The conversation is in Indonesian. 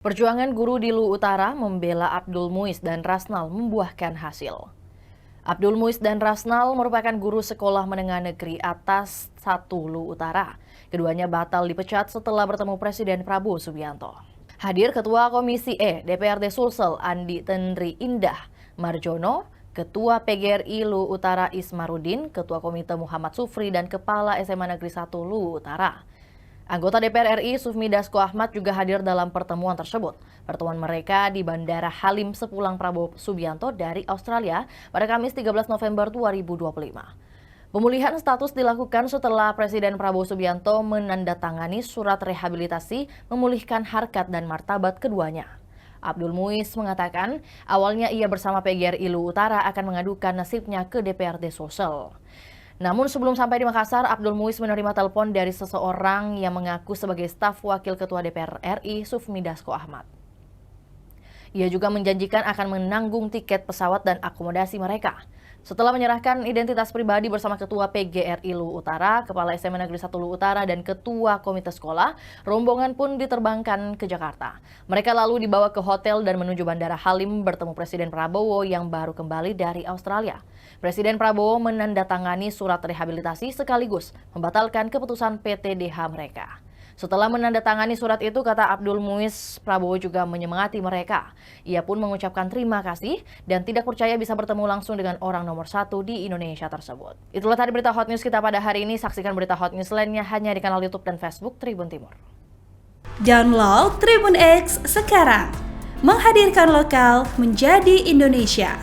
Perjuangan guru di Lu Utara membela Abdul Muiz dan Rasnal membuahkan hasil. Abdul Muiz dan Rasnal merupakan guru sekolah menengah negeri atas 1 Lu Utara. Keduanya batal dipecat setelah bertemu Presiden Prabowo Subianto. Hadir Ketua Komisi E DPRD Sulsel Andi Tenri Indah Marjono, Ketua PGRI Lu Utara Ismarudin, Ketua Komite Muhammad Sufri, dan Kepala SMA Negeri 1 Lu Utara. Anggota DPR RI Sufmi Dasko Ahmad juga hadir dalam pertemuan tersebut. Pertemuan mereka di Bandara Halim sepulang Prabowo Subianto dari Australia pada Kamis 13 November 2025. Pemulihan status dilakukan setelah Presiden Prabowo Subianto menandatangani surat rehabilitasi memulihkan harkat dan martabat keduanya. Abdul Muiz mengatakan awalnya ia bersama PGRI Lu Utara akan mengadukan nasibnya ke DPRD Sulsel. Namun sebelum sampai di Makassar, Abdul Muiz menerima telepon dari seseorang yang mengaku sebagai staf Wakil Ketua DPR RI Sufmi Dasko Ahmad. Ia juga menjanjikan akan menanggung tiket pesawat dan akomodasi mereka. Setelah menyerahkan identitas pribadi bersama Ketua PGRI Lu Utara, Kepala SMA Negeri 1 Lu Utara, dan Ketua Komite Sekolah, rombongan pun diterbangkan ke Jakarta. Mereka lalu dibawa ke hotel dan menuju Bandara Halim bertemu Presiden Prabowo yang baru kembali dari Australia. Presiden Prabowo menandatangani surat rehabilitasi sekaligus membatalkan keputusan PTDH mereka. Setelah menandatangani surat itu, kata Abdul Muiz, Prabowo juga menyemangati mereka. Ia pun mengucapkan terima kasih dan tidak percaya bisa bertemu langsung dengan orang nomor 1 di Indonesia tersebut. Itulah tadi berita Hot News kita pada hari ini. Saksikan berita Hot News lainnya hanya di kanal YouTube dan Facebook Tribun Timur. Download Tribun X sekarang, menghadirkan lokal menjadi Indonesia.